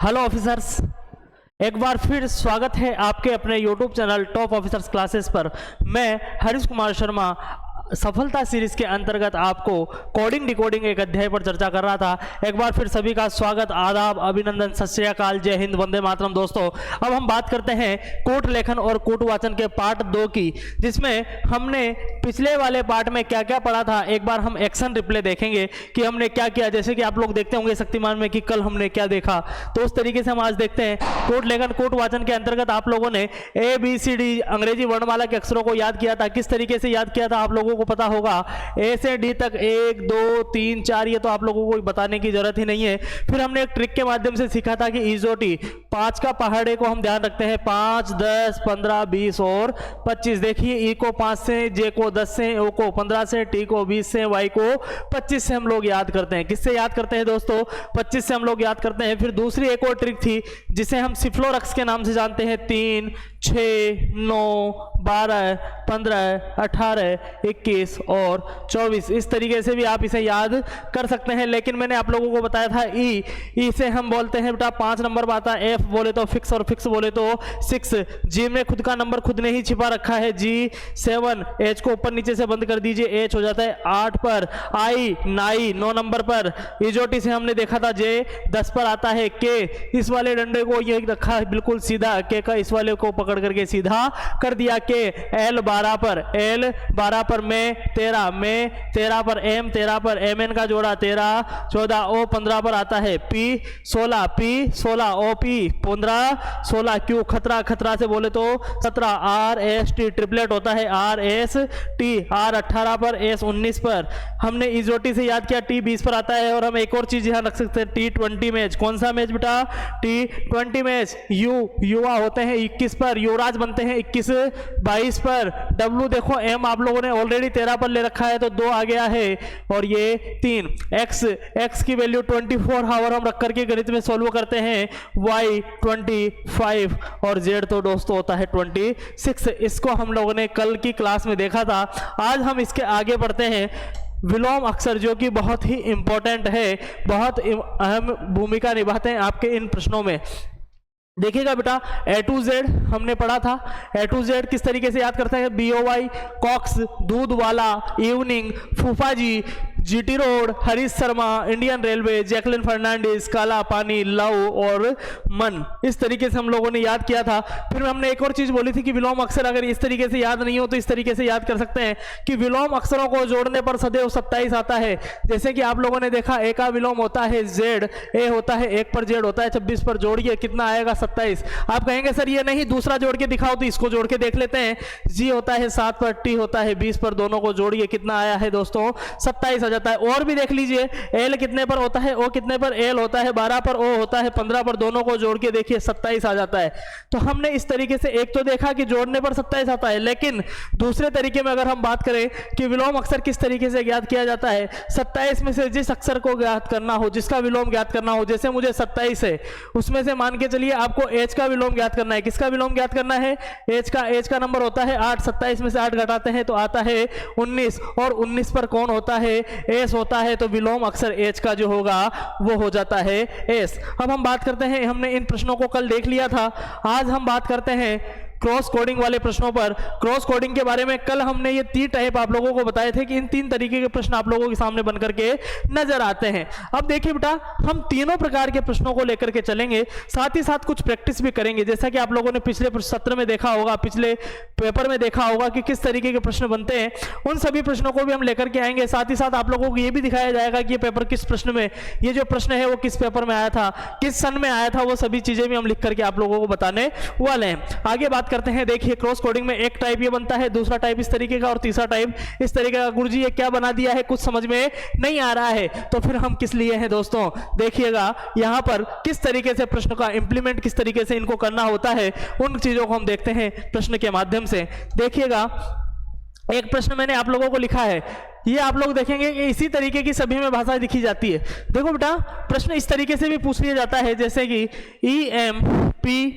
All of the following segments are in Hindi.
हेलो ऑफिसर्स, एक बार फिर स्वागत है आपके अपने YouTube channel top officers classes पर। मैं हरीश कुमार शर्मा सफलता सीरीज के अंतर्गत आपको कोडिंग डिकोडिंग एक अध्याय पर चर्चा कर रहा था। एक बार फिर सभी का स्वागत, आदाब, अभिनंदन, सत श्री अकाल, जय हिंद, वंदे मातरम। दोस्तों, अब हम बात करते हैं कोट लेखन और कोट वाचन के पार्ट 2 की, जिसमें हमने पिछले वाले पार्ट में क्या क्या पढ़ा था। एक बार हम एक्शन रिप्ले देखेंगे कि हमने क्या किया। जैसे कि आप लोग देखते होंगे शक्तिमान में कि कल हमने क्या देखा, तो उस तरीके से हम आज देखते हैं। कोट लेखन कोट वाचन के अंतर्गत आप लोगों ने ABCD अंग्रेजी वर्णमाला के अक्षरों को याद किया था। किस तरीके से याद किया था आप लोगों को पता होगा। A से D तक 1 2 3 4, ये तो आप लोगों को बताने की जरूरत ही नहीं है। फिर हमने एक ट्रिक के माध्यम से सीखा था कि इजोटी 5 का पहाड़े को हम ध्यान रखते हैं, 5 10 15 20 और 25। देखिए, E को 5 से, J को 10 से, O को 15 से, T को 20 से, Y को 25 से हम लोग याद करते हैं। किससे याद करते हैं दोस्तों? 25 से हम लोग याद करते हैं। फिर दूसरी एक और ट्रिक थी जिसे हम सिफ्लोरक्स के नाम से जानते हैं। 3 6 9 12 15 18 21 और 24, इस तरीके से भी आप इसे याद कर सकते हैं। लेकिन मैंने आप लोगों को बताया था ई से हम बोलते हैं बेटा 5 नंबर पर आता है, F बोले तो फिक्स और फिक्स बोले तो 6। G में खुद का नंबर खुद ने ही छिपा रखा है, G 7। H को ऊपर नीचे से बंद कर दीजिए, H हो जाता है 8 पर। I 9 नंबर पर। इजोटी से हमने देखा था J 10 पर आता है। K इस वाले डंडे को ये रखा है बिल्कुल सीधा, K का इस वाले को पकड़ करके सीधा कर दिया। K L 12 पर, L 12 पर। मैं 13 पर, M 13 पर, MN का जोड़ा 13 14, O 15 पर आता है। P 16 OP 15 16। Q खतरा से बोले तो 17। R S T ट्रिपलेट होता है, R S T। R 18 पर, S 19 पर। हमने इजोटी से याद किया, T 20 पर आता है। और हम एक और चीज यहां रख सकते हैं, T20 मैच। कौन सा मैच बेटा? T20 match. युवा होते हैं 21 पर, युवराज बनते हैं 21 22 पर। W देखो, M आप लोगों ने ऑलरेडी 13 पर ले रखा है तो 2 आ गया है और ये 3। X की वैल्यू 24 हावर हम रख करके गणित में सोल्व करते हैं। Y 25 और Z तो दोस्तों होता है 26। इसको हम लोगों ने कल की क्लास में देखा था। आज हम इसके आगे बढ़ते हैं। विलोम अक्षर जो कि बहुत ही इंपॉर्टेंट है, बहुत अहम भूमिका निभाते हैं आपके इन प्रश्नों में। देखिएगा बेटा, A to Z हमने पढ़ा था। A to Z किस तरीके से याद करते हैं? BOY कॉक्स, दूध वाला, इवनिंग, फूफा जी, GT road, Harish Sharma, Indian railway, Jacqueline Fernandez, Kala Pani, love और मन। इस तरीके से हम लोगों ने याद किया था। फिर हमने एक और चीज बोली थी कि विलोम अक्षर अगर इस तरीके से याद नहीं हो तो इस तरीके से याद कर सकते हैं कि विलोम अक्षरों को जोड़ने पर सदैव 27 आता है। जैसे कि आप लोगों ने देखा, A का विलोम होता है Z, A होता है 1 पर, Z होता है 26 पर। जोड़िए, कितना आएगा? 27। आप कहेंगे सर ये नहीं, दूसरा जोड़ के दिखाओ, तो इसको जोड़ के देख लेते हैं। G होता है 7 पर, T होता है 20 पर। दोनों को जोड़िए, कितना आया है दोस्तों? 27 जाता है। और भी देख लीजिए, L कितने पर होता है, O कितने पर? L होता है 12 पर, O होता है 15 पर। दोनों को जोड़ के देखिए, 27 आ जाता है। तो हमने इस तरीके से एक तो देखा कि जोड़ने पर 27 आता है, लेकिन दूसरे तरीके में अगर हम बात करें कि विलोम अक्षर किस तरीके से ज्ञात किया जाता है, 27 में से जिस अक्षर को ज्ञात करना हो, जिसका विलोम ज्ञात करना हो, जैसे मुझे 27 है, उसमें से मान के चलिए आपको H का विलोम ज्ञात करना है। किसका विलोम ज्ञात करना है? H का नंबर होता है 8। 27 में से 8 घटाते हैं तो आता है 19, और 19 पर कौन होता है? S होता है। तो विलोम अक्षर H का जो होगा वो हो जाता है S। अब हम बात करते हैं, हमने इन प्रश्नों को कल देख लिया था, आज हम बात करते हैं क्रॉस कोडिंग वाले प्रश्नों पर। क्रॉस कोडिंग के बारे में कल हमने ये 3 टाइप आप लोगों को बताए थे कि इन 3 तरीके के प्रश्न आप लोगों के सामने बन करके नजर आते हैं। अब देखिए बेटा, हम तीनों प्रकार के प्रश्नों को लेकर के चलेंगे, साथ ही साथ कुछ प्रैक्टिस भी करेंगे। जैसा कि आप लोगों ने पिछले सत्र में देखा होगा, पिछले पेपर में देखा होगा कि किस तरीके के प्रश्न बनते हैं, उन सभी प्रश्नों को भी हम लेकर के आएंगे। साथ ही साथ आप लोगों को ये भी दिखाया जाएगा कि ये पेपर किस प्रश्न में, ये जो प्रश्न है वो किस पेपर में आया था, किस सन में आया था, वो सभी चीजें भी हम लिख करके आप लोगों को बताने वाले हैं। आगे बात करते हैं। देखिए, क्रॉस कोडिंग में एक टाइप ये बनता है, दूसरा टाइप इस तरीके का और तीसरा टाइप इस तरीके का। गुरुजी ये क्या बना दिया है, कुछ समझ में नहीं आ रहा है, तो फिर हम किस लिए हैं दोस्तों? देखिएगा यहां पर किस तरीके से प्रश्न का इंप्लीमेंट, किस तरीके से इनको करना होता है, उन चीजों को हम देखते हैं प्रश्न के माध्यम से। देखिएगा, एक प्रश्न मैंने आप लोगों को लिखा है, ये आप लोग देखेंगे कि इसी तरीके की सभी में भाषा दिखी जाती है। देखो बेटा, प्रश्न इस तरीके से भी पूछ लिया जाता है, जैसे कि EMPTY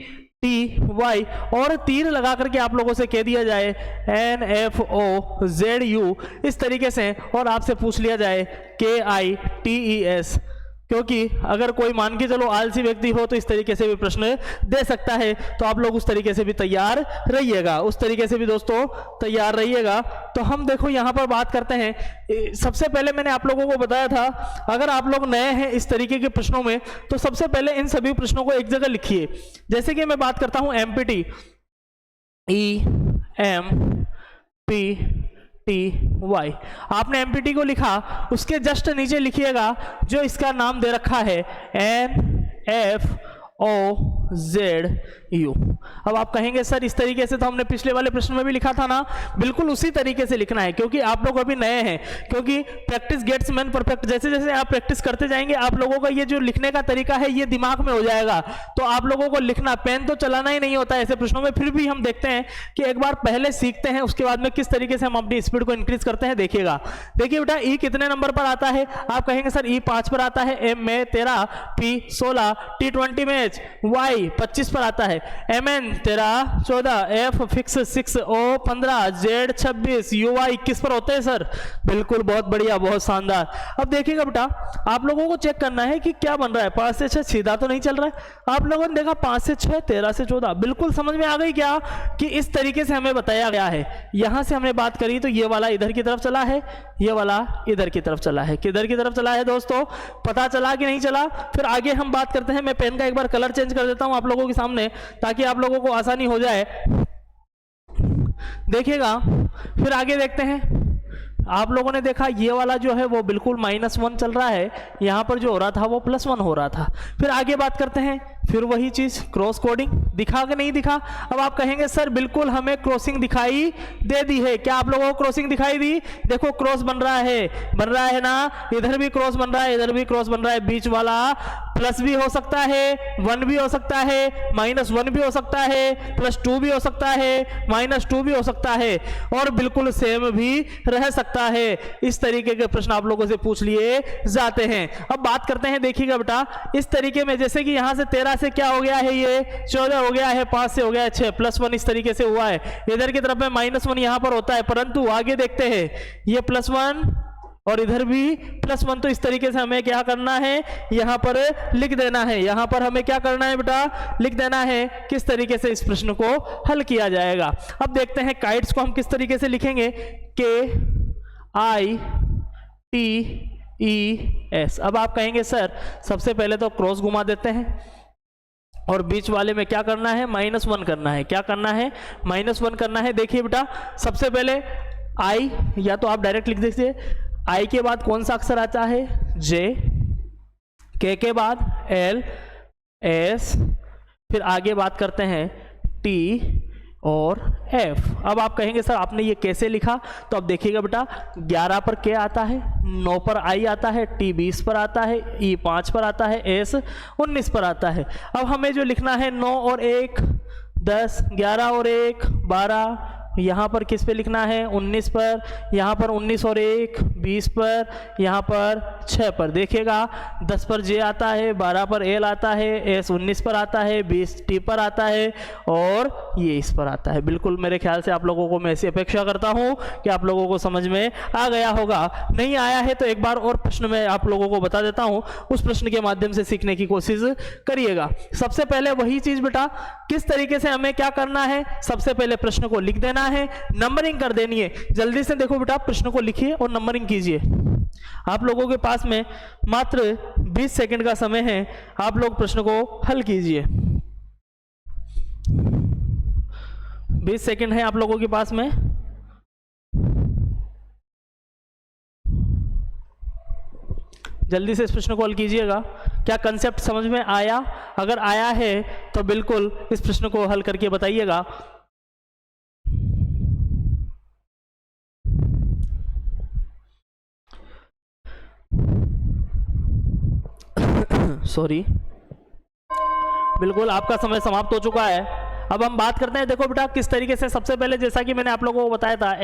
और तीर लगा करके आप लोगों से कह दिया जाए NFOZU इस तरीके से, और आपसे पूछ लिया जाए KITES क्योंकि अगर कोई मान के चलो आलसी व्यक्ति हो तो इस तरीके से भी प्रश्न दे सकता है, तो आप लोग उस तरीके से भी तैयार रहिएगा, उस तरीके से भी दोस्तों तैयार रहिएगा। तो हम देखो यहाँ पर बात करते हैं। सबसे पहले मैंने आप लोगों को बताया था, अगर आप लोग नए हैं इस तरीके के प्रश्नों में तो सबसे पहले इन सभी प्रश्नों को एक जगह लिखिए। जैसे कि मैं बात करता हूं MPT, EMPTY, आपने MPT को लिखा, उसके जस्ट नीचे लिखिएगा जो इसका नाम दे रखा है NFOZU। अब आप कहेंगे सर इस तरीके से तो हमने पिछले वाले प्रश्न में भी लिखा था ना, बिल्कुल उसी तरीके से लिखना है, क्योंकि आप लोग अभी नए हैं, क्योंकि प्रैक्टिस गेट्स मैन परफेक्ट। जैसे जैसे आप प्रैक्टिस करते जाएंगे आप लोगों का ये जो लिखने का तरीका है ये दिमाग में हो जाएगा, तो आप लोगों को लिखना, पेन तो चलाना ही नहीं होता ऐसे प्रश्नों में। फिर भी हम देखते हैं कि एक बार पहले सीखते हैं, उसके बाद में किस तरीके से हम अपनी स्पीड को इंक्रीज करते हैं। देखिएगा, देखिए बेटा E कितने नंबर पर आता है, आप कहेंगे सर E 5 पर आता है, M में 13, P 16, T 20 में, Y 25 पर आता है, MN 13, 14, F fix 6, O 15, Z 26, UY 21 पर होते हैं सर। बिल्कुल, बहुत बढ़िया, बहुत शानदार। अब देखिएगा बेटा, आप लोगों को चेक करना है कि क्या बन रहा है। 5 से 6 सीधा तो नहीं चल रहा है, आप लोगों ने देखा 5 से 6, 13 से 14, बिल्कुल समझ में आ गई क्या कि इस तरीके से हमें बताया गया है। यहां से हमने बात करी तो ये वाला इधर की तरफ चला है, ये वाला इधर की तरफ चला है। किधर की तरफ चला है दोस्तों, पता चला कि नहीं चला। फिर आगे हम बात करते हैं, मैं पेन का एक बार कलर चेंज कर देता हूं आप लोगों के सामने ताकि आप लोगों को आसानी हो जाए। देखिएगा, फिर आगे देखते हैं। आप लोगों ने देखा ये वाला जो है वो बिल्कुल -1 चल रहा है, यहां पर जो हो रहा था वो +1 हो रहा था। फिर आगे बात करते हैं, फिर वही चीज क्रॉस कोडिंग दिखा कि नहीं दिखा। अब आप कहेंगे सर बिल्कुल हमें क्रॉसिंग दिखाई दे दी है, क्या आप लोगों को क्रॉसिंग दिखाई दी? देखो क्रॉस बन रहा है ना, इधर भी क्रॉस बन रहा है, इधर भी क्रॉस बन रहा है। बीच वाला प्लस भी हो सकता है, 1 भी हो सकता है, -1 भी हो सकता है, +2 भी हो सकता है, -2 भी हो सकता है, और बिल्कुल सेम भी रह सकता है। इस तरीके के प्रश्न आप लोगों से पूछ लिए जाते हैं। अब बात करते हैं, देखिएगा बेटा, इस तरीके में जैसे कि यहां से 13 से क्या हो गया है, ये 14 हो गया है, 5 से हो गया है 6, +1 इस तरीके से हुआ है। इधर की तरफ में -1 यहां पर होता है, परंतु आगे देखते हैं ये +1 और इधर भी +1, तो इस तरीके से हमें क्या करना है, यहां पर लिख देना है। यहां पर हमें क्या करना है बेटा, लिख देना है किस तरीके से इस प्रश्न को हल किया जाएगा। अब देखते हैं काइट्स को हम किस तरीके से लिखेंगे, KITES। अब आप कहेंगे सर सबसे पहले तो क्रॉस घुमा देते हैं और बीच वाले में क्या करना है, -1 करना है। क्या करना है, -1 करना है। देखिए बेटा, सबसे पहले I, या तो आप डायरेक्ट लिख दीजिए, I के बाद कौन सा अक्षर आता है, J, K के बाद L, S, फिर आगे बात करते हैं T और F। अब आप कहेंगे सर आपने ये कैसे लिखा, तो अब देखिएगा बेटा, 11 पर K आता है, 9 पर I आता है, T 20 पर आता है, E 5 पर आता है, S 19 पर आता है। अब हमें जो लिखना है 9 और 1 10, 11 और 1 12, यहाँ पर किस पे लिखना है, 19 पर, यहाँ पर 19 और 1 20 पर, यहाँ पर 6 पर। देखिएगा 10 पर J आता है, 12 पर L आता है, S 19 पर आता है, 20 T पर आता है और ये इस पर आता है। बिल्कुल मेरे ख्याल से आप लोगों को मैं ऐसी अपेक्षा करता हूँ कि आप लोगों को समझ में आ गया होगा। नहीं आया है तो एक बार और प्रश्न मैं आप लोगों को बता देता हूँ, उस प्रश्न के माध्यम से सीखने की कोशिश करिएगा। सबसे पहले वही चीज बेटा, किस तरीके से हमें क्या करना है, सबसे पहले प्रश्न को लिख देना है, नंबरिंग कर देनी है। जल्दी से देखो बेटा, प्रश्न को लिखिए और नंबरिंग कीजिए। आप लोगों के पास में मात्र 20 सेकंड का समय है, आप लोग प्रश्न को हल कीजिए। 20 सेकंड है आप लोगों के पास में। जल्दी से इस प्रश्न को हल कीजिएगा। क्या कंसेप्ट समझ में आया? अगर आया है तो बिल्कुल इस प्रश्न को हल करके बताइएगा। सॉरी, बिल्कुल आपका समय समाप्त हो चुका है। अब हम बात करते हैं, देखो बेटा किस तरीके से। सबसे पहले जैसा कि मैंने आप लोगों को बताया था,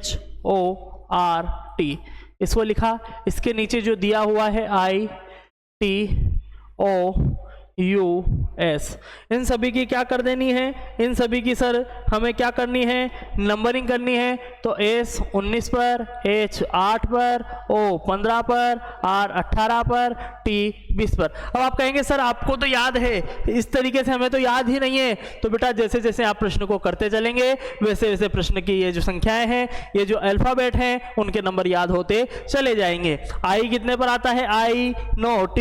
SHORT, इसको लिखा, इसके नीचे जो दिया हुआ है ITO, US। इन सभी की क्या कर देनी है, इन सभी की सर हमें क्या करनी है, नंबरिंग करनी है। तो S 19 पर, H 8 पर, O 15 पर, R 18 पर, T 20 पर। अब आप कहेंगे सर आपको तो याद है, इस तरीके से हमें तो याद ही नहीं है। तो बेटा जैसे जैसे आप प्रश्न को करते चलेंगे वैसे वैसे प्रश्न की ये जो संख्याएं हैं, ये जो अल्फाबेट हैं, उनके नंबर याद होते चले जाएंगे। I कितने पर आता है, I 9, T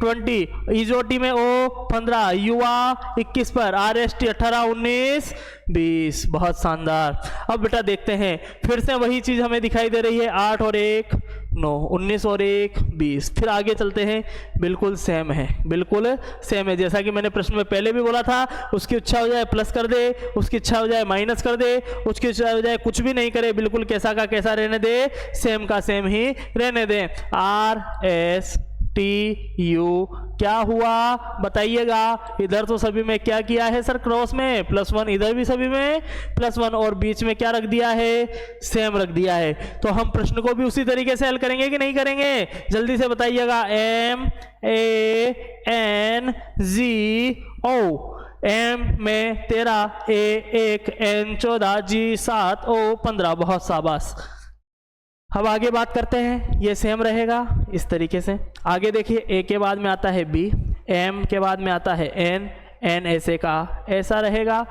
20, इजोटी में O 15, युवा 21 पर, RST 18, 19, 20। बहुत शानदार। अब बेटा देखते हैं फिर से वही चीज हमें दिखाई दे रही है, 8 और 1 9, 19 और 1 20। फिर आगे चलते हैं, बिल्कुल सेम है, बिल्कुल सेम है। जैसा कि मैंने प्रश्न में पहले भी बोला था, उसकी इच्छा हो जाए प्लस कर दे, उसकी इच्छा हो जाए माइनस कर दे, उसकी इच्छा हो जाए कुछ भी नहीं करे, बिल्कुल कैसा का कैसा रहने दे, सेम का सेम ही रहने दे। RSTU क्या हुआ बताइएगा। इधर तो सभी में क्या किया है सर, क्रॉस में +1, इधर भी सभी में +1, और बीच में क्या रख दिया है, सेम रख दिया है। तो हम प्रश्न को भी उसी तरीके से हल करेंगे कि नहीं करेंगे, जल्दी से बताइएगा। MANGO, M में 13, A 1, N 14, G 7, O 15। बहुत शाबाश। अब आगे बात करते हैं, ये सेम रहेगा इस तरीके से। आगे देखिए, A के बाद में आता है B, M के बाद में आता है N, N ऐसे का ऐसा रहेगा,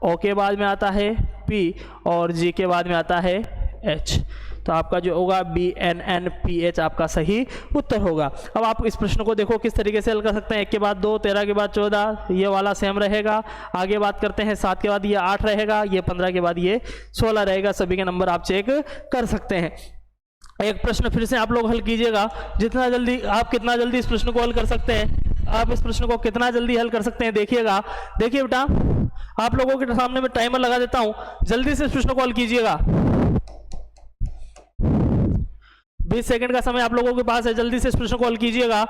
O के बाद में आता है P, और G के बाद में आता है H। तो आपका जो होगा BNNPH आपका सही उत्तर होगा। अब आप इस प्रश्न को देखो किस तरीके से हल कर सकते हैं। 1 के बाद 2, 13 के बाद 14, ये वाला सेम रहेगा। आगे बात करते हैं, 7 के बाद ये 8 रहेगा, ये 15 के बाद ये 16 रहेगा। सभी के नंबर आप चेक कर सकते हैं। एक प्रश्न फिर से आप लोग हल कीजिएगा, जितना जल्दी आप कितना जल्दी इस प्रश्न को हल कर सकते हैं, आप इस प्रश्न को कितना जल्दी हल कर सकते हैं देखिएगा। देखिए बेटा, आप लोगों के सामने मैं टाइमर लगा देता हूं, जल्दी से इस प्रश्न को हल कीजिएगा। 20 सेकंड का समय आप लोगों के पास है, जल्दी से इस प्रश्न को हल कीजिएगा,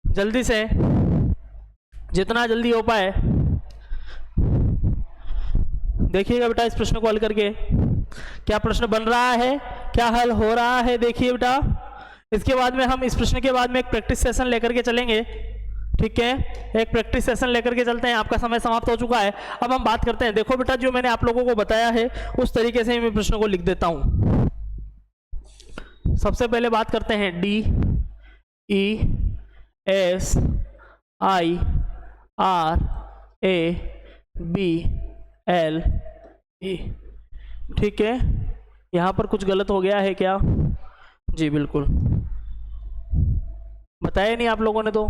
जल्दी से, जितना जल्दी हो पाए। देखिएगा बेटा इस प्रश्न को हल करके क्या प्रश्न बन रहा है, क्या हल हो रहा है, देखिए बेटा। इसके बाद में हम इस प्रश्न के बाद में एक प्रैक्टिस सेशन लेकर के चलेंगे, ठीक है, एक प्रैक्टिस सेशन लेकर के चलते हैं। आपका समय समाप्त हो चुका है, अब हम बात करते हैं। देखो बेटा, जो मैंने आप लोगों को बताया है उस तरीके से मैं प्रश्न को लिख देता हूं। सबसे पहले बात करते हैं DESIRABLE, ठीक है। यहां पर कुछ गलत हो गया है क्या, जी बिल्कुल, बताया नहीं आप लोगों ने, तो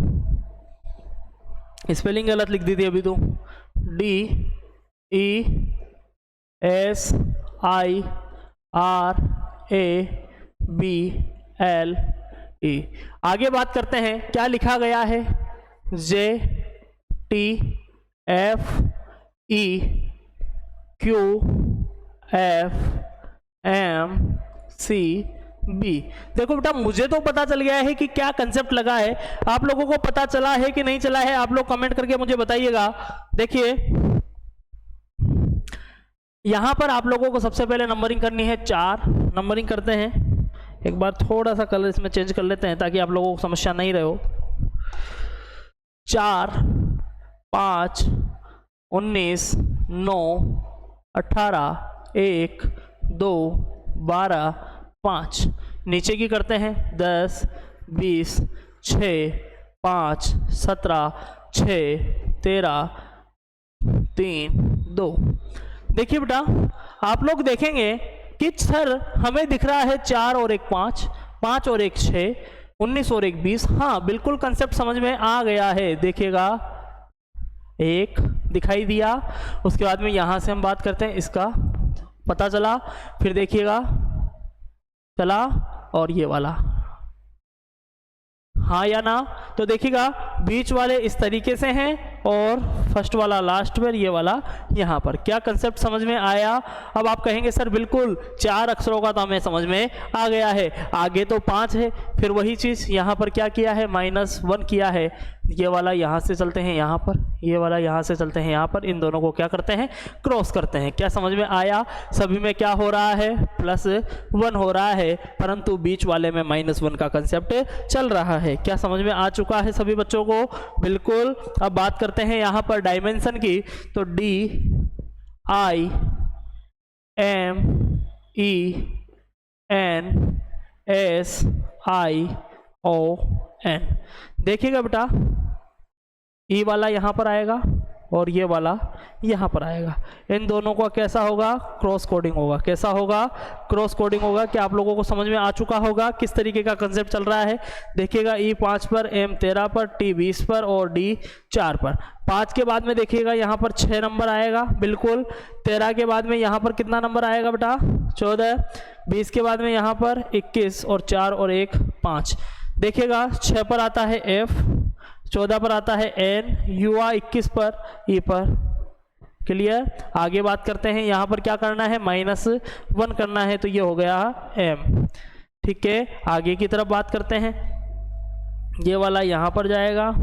स्पेलिंग गलत लिख दी थी अभी तो। DESIRABLE। आगे बात करते हैं, क्या लिखा गया है, JTFEQFMCB। देखो बेटा, मुझे तो पता चल गया है कि क्या कंसेप्ट लगा है, आप लोगों को पता चला है कि नहीं चला है, आप लोग कमेंट करके मुझे बताइएगा। देखिए यहां पर आप लोगों को सबसे पहले नंबरिंग करनी है, 4 नंबरिंग करते हैं। एक बार थोड़ा सा कलर इसमें चेंज कर लेते हैं ताकि आप लोगों को समस्या नहीं रहे हो। 4, 5, 19, 9, 18, 1, 2, 12, 5। नीचे की करते हैं, 10, 20, 6, 5, 17, 6, 13, 3, 2। देखिए बेटा, आप लोग देखेंगे कि सर हमें दिख रहा है 4 और 1 5, 5 और 1 6, 19 और 1 20। हाँ बिल्कुल, कंसेप्ट समझ में आ गया है। देखिएगा, 1 दिखाई दिया, उसके बाद में यहां से हम बात करते हैं, इसका पता चला, फिर देखिएगा चला, और ये वाला, हाँ या ना। तो देखिएगा बीच वाले इस तरीके से हैं और फर्स्ट वाला लास्ट पर, ये वाला यहाँ पर। क्या कंसेप्ट समझ में आया। अब आप कहेंगे सर बिल्कुल 4 अक्षरों का तो हमें समझ में आ गया है, आगे तो 5 है, फिर वही चीज़ यहाँ पर क्या किया है, -1 किया है। ये वाला यहाँ से चलते हैं यहाँ पर, ये वाला यहाँ से चलते हैं यहाँ पर, इन दोनों को क्या करते हैं, क्रॉस करते हैं। क्या समझ में आया? सभी में क्या हो रहा है, +1 हो रहा है, परंतु बीच वाले में -1 का कंसेप्ट चल रहा है। क्या समझ में आ चुका है सभी बच्चों को? बिल्कुल। अब बात करते हैं यहाँ पर डायमेंशन की, तो DIMENSION। देखिएगा बेटा, ई वाला यहाँ पर आएगा और ये वाला यहाँ पर आएगा। इन दोनों का कैसा होगा, क्रॉस कोडिंग होगा। कैसा होगा, क्रॉस कोडिंग होगा। क्या आप लोगों को समझ में आ चुका होगा किस तरीके का कंसेप्ट चल रहा है? देखिएगा, ई 5 पर, एम 13 पर, टी 20 पर और डी 4 पर। 5 के बाद में देखिएगा यहाँ पर 6 नंबर आएगा, बिल्कुल। 13 के बाद में यहाँ पर कितना नंबर आएगा बेटा, 14। 20 के बाद में यहाँ पर 21 और 4 और 1 5। देखिएगा 6 पर आता है एफ, 14 पर आता है एन, युवा 21 पर, ई पर। क्लियर? आगे बात करते हैं, यहाँ पर क्या करना है, -1 करना है, तो ये हो गया एम। ठीक है, आगे की तरफ बात करते हैं। ये वाला यहाँ पर जाएगा,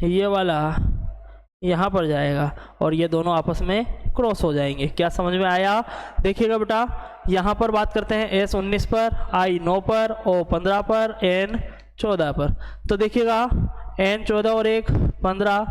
ये वाला यहाँ पर जाएगा और ये दोनों आपस में क्रॉस हो जाएंगे। क्या समझ में आया? देखिएगा बेटा, यहाँ पर बात करते हैं एस 19 पर, आई 9 पर, ओ 15 पर, एन 14 पर। तो देखिएगा, एन 14 और 1 15,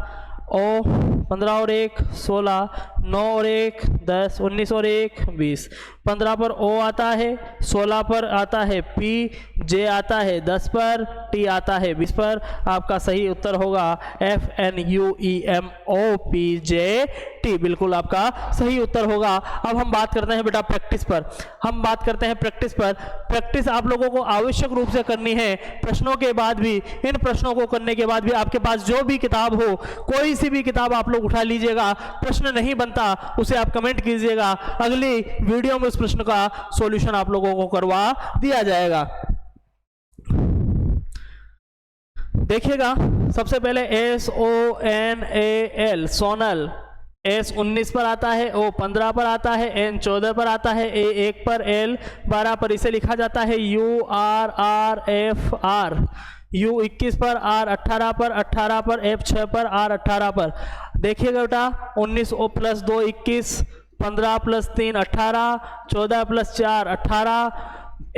ओ 15 और 1 16, 9 और 1 10, 19 और 1 20। 15 पर ओ आता है, 16 पर आता है पी, जे आता है 10 पर, टी आता है 20 पर। आपका सही उत्तर होगा FNUEMOPJT, बिल्कुल आपका सही उत्तर होगा। अब हम बात करते हैं बेटा प्रैक्टिस पर। हम बात करते हैं प्रैक्टिस पर। प्रैक्टिस आप लोगों को आवश्यक रूप से करनी है प्रश्नों के बाद भी। इन प्रश्नों को करने के बाद भी आपके पास जो भी किताब हो, कोई सी भी किताब आप लोग उठा लीजिएगा, प्रश्न नहीं बनता उसे आप कमेंट कीजिएगा, अगली वीडियो में उस प्रश्न का सॉल्यूशन आप लोगों को करवा दिया जाएगा। देखिएगा, सबसे पहले SONAL, सोनल, एस 19 पर आता है, ओ 15 पर आता है, एन 14 पर आता है, ए 1 पर, एल 12 पर। इसे लिखा जाता है URRFR। यू 21 पर, आर 18 पर, 18 पर, एफ 6 पर, आर 18 पर। देखिएगा बेटा, 19 ओ + 2 21, 15 + 3 18, 14 + 4 18,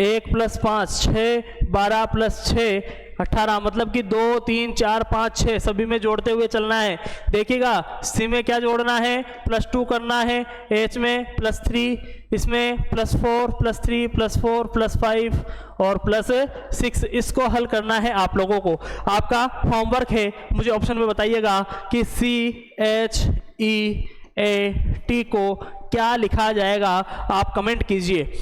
1 + 5 6, 12 + 6 18, मतलब कि 2 3 4 5 6 सभी में जोड़ते हुए चलना है। देखिएगा, सी में क्या जोड़ना है, +2 करना है, एच में +3, इसमें +4 +3 +4 +5 और +6। इसको हल करना है आप लोगों को। आपका होमवर्क है, मुझे ऑप्शन में बताइएगा कि CHEAT को क्या लिखा जाएगा, आप कमेंट कीजिए।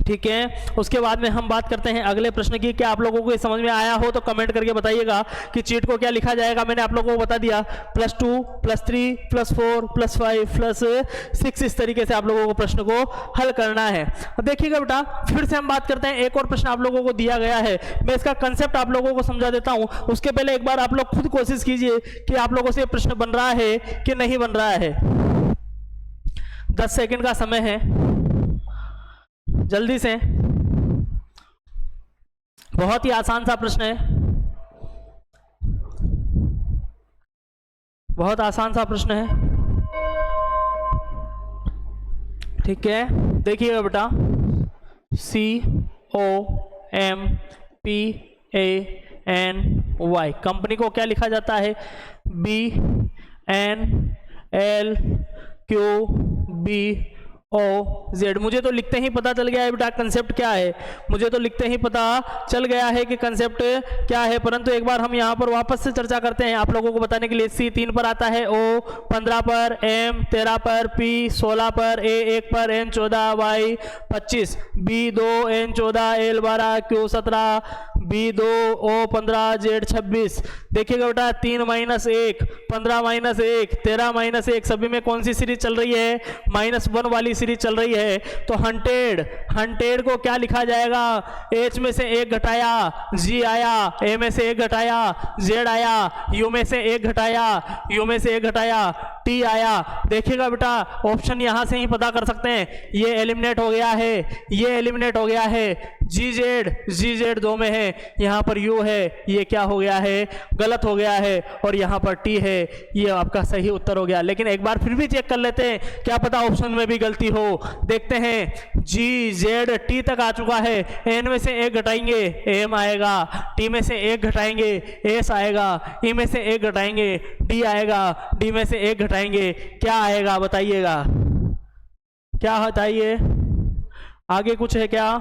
ठीक है, उसके बाद में हम बात करते हैं अगले प्रश्न की। क्या आप लोगों को ये समझ में आया हो तो कमेंट करके बताइएगा कि चीट को क्या लिखा जाएगा। मैंने आप लोगों को बता दिया, +2 +3 +4 +5 +6। इस तरीके से आप लोगों को प्रश्न को हल करना है। देखिएगा बेटा, फिर से हम बात करते हैं। एक और प्रश्न आप लोगों को दिया गया है, मैं इसका कंसेप्ट आप लोगों को समझा देता हूं। उसके पहले एक बार आप लोग खुद कोशिश कीजिए कि आप लोगों से प्रश्न बन रहा है कि नहीं बन रहा है। 10 सेकंड का समय है, जल्दी से। बहुत ही आसान सा प्रश्न है, बहुत आसान सा प्रश्न है। ठीक है, देखिएगा बेटा, COMPANY, कंपनी को क्या लिखा जाता है, BNLQBOZ। मुझे तो लिखते ही पता चल गया है बेटा कंसेप्ट क्या है, मुझे तो लिखते ही पता चल गया है कि कंसेप्ट क्या है, परंतु एक बार हम यहाँ पर वापस से चर्चा करते हैं आप लोगों को बताने के लिए। C 3 पर आता है, O 15 पर, M 13 पर, P 16 पर, A 1 पर, N 14, Y 25, B 2, N 14, L 12, Q 17, B 2, O 15, Z 26। देखिएगा बेटा, 3 - 1 15 - 1 13 - 1 सभी में कौन सी सीरीज चल रही है, -1 वाली सीरीज चल रही है। तो हंटेड को क्या लिखा जाएगा, H में से 1 घटाया, G आया, A में से 1 घटाया, Z आया, U में से 1 घटाया, U में से 1 घटाया, T आया। देखिएगा बेटा, ऑप्शन यहां से ही पता कर सकते हैं। ये एलिमिनेट हो गया है, ये एलिमिनेट हो गया है, जी जेड दो में है, यहाँ पर यू है, ये क्या हो गया है, गलत हो गया है, और यहाँ पर टी है, ये आपका सही उत्तर हो गया। लेकिन एक बार फिर भी चेक कर लेते हैं, क्या पता ऑप्शन में भी गलती हो। देखते हैं, जी जेड टी तक आ चुका है, एन में से एक घटाएंगे एम आएगा, टी में से एक घटाएंगे एस आएगा, ई में से एक घटाएंगे डी आएगा, डी में से एक घटाएंगे क्या आएगा बताइएगा, क्या बताइए, आगे कुछ है क्या?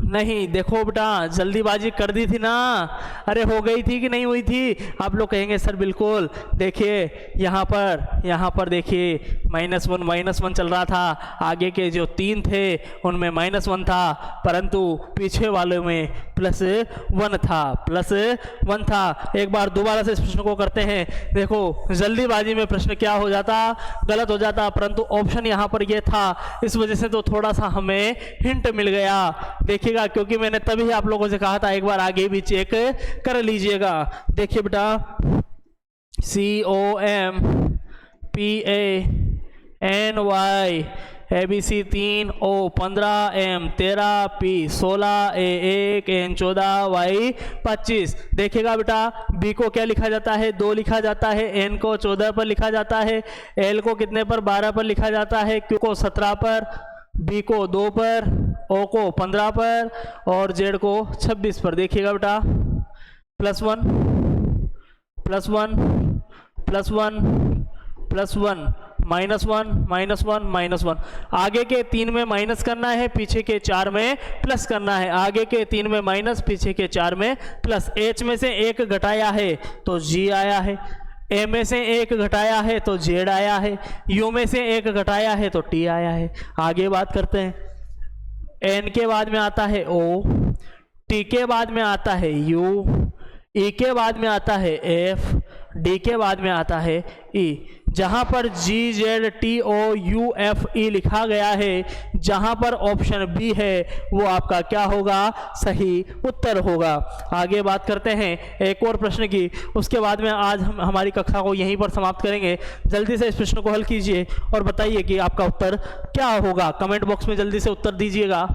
नहीं। देखो बेटा, जल्दीबाजी कर दी थी ना, अरे हो गई थी कि नहीं हुई थी? आप लोग कहेंगे सर बिल्कुल। देखिए यहाँ पर देखिए -1 चल रहा था, आगे के जो 3 थे उनमें -1 था, परंतु पीछे वाले में +1 था। एक बार दोबारा से इस प्रश्न को करते हैं। देखो जल्दीबाजी में प्रश्न क्या हो जाता, गलत हो जाता, परंतु ऑप्शन यहाँ पर ये था, इस वजह से तो थोड़ा सा हमें हिंट मिल गया। देखिएगा, क्योंकि मैंने तभी आप लोगों से कहा था एक बार आगे भी चेक कर लीजिएगा। देखिए बेटा, COMPANY ABC 3 O 15 M 13 P 16 A 1 N 14 Y 25। देखिएगा बेटा, B को क्या लिखा जाता है, 2 लिखा जाता है, N को 14 पर लिखा जाता है, L को कितने पर, 12 पर लिखा जाता है, Q को 17 पर, B को 2 पर, O को 15 पर और Z को 26 पर। देखिएगा बेटा, +1 +1 +1 +1 -1 -1 आगे के 3 में माइनस करना है, पीछे के 4 में प्लस करना है। आगे के 3 में माइनस, पीछे के 4 में प्लस। H में से 1 घटाया है तो G आया है, A में से 1 घटाया है तो Z आया है, U में से 1 घटाया है तो T आया है। आगे बात करते हैं। N के बाद में आता है O, T के बाद में आता है U, E के बाद में आता है F, D के बाद में आता है E। जहां पर G Z T O U F E लिखा गया है, जहां पर ऑप्शन B है वो आपका क्या होगा, सही उत्तर होगा। आगे बात करते हैं एक और प्रश्न की, उसके बाद में आज हम हमारी कक्षा को यहीं पर समाप्त करेंगे। जल्दी से इस प्रश्न को हल कीजिए और बताइए कि आपका उत्तर क्या होगा। कमेंट बॉक्स में जल्दी से उत्तर दीजिएगा।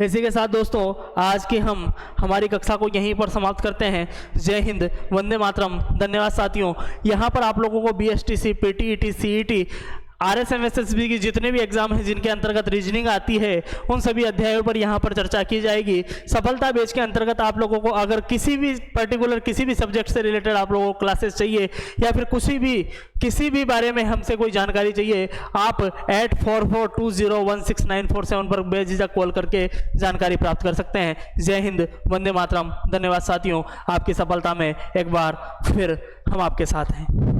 इसी के साथ दोस्तों आज की हमारी कक्षा को यहीं पर समाप्त करते हैं। जय हिंद, वंदे मातरम। धन्यवाद साथियों। यहाँ पर आप लोगों को BSTC, PTET, CET, RSMSSB की जितने भी एग्जाम हैं जिनके अंतर्गत रीजनिंग आती है, उन सभी अध्यायों पर यहाँ पर चर्चा की जाएगी। सफलता बैच के अंतर्गत आप लोगों को अगर किसी भी पर्टिकुलर किसी भी सब्जेक्ट से रिलेटेड आप लोगों को क्लासेस चाहिए या फिर किसी भी बारे में हमसे कोई जानकारी चाहिए, आप 8442016947 पर बेझिझक कॉल करके जानकारी प्राप्त कर सकते हैं। जय हिंद, वंदे मातरम। धन्यवाद साथियों, आपकी सफलता में एक बार फिर हम आपके साथ हैं।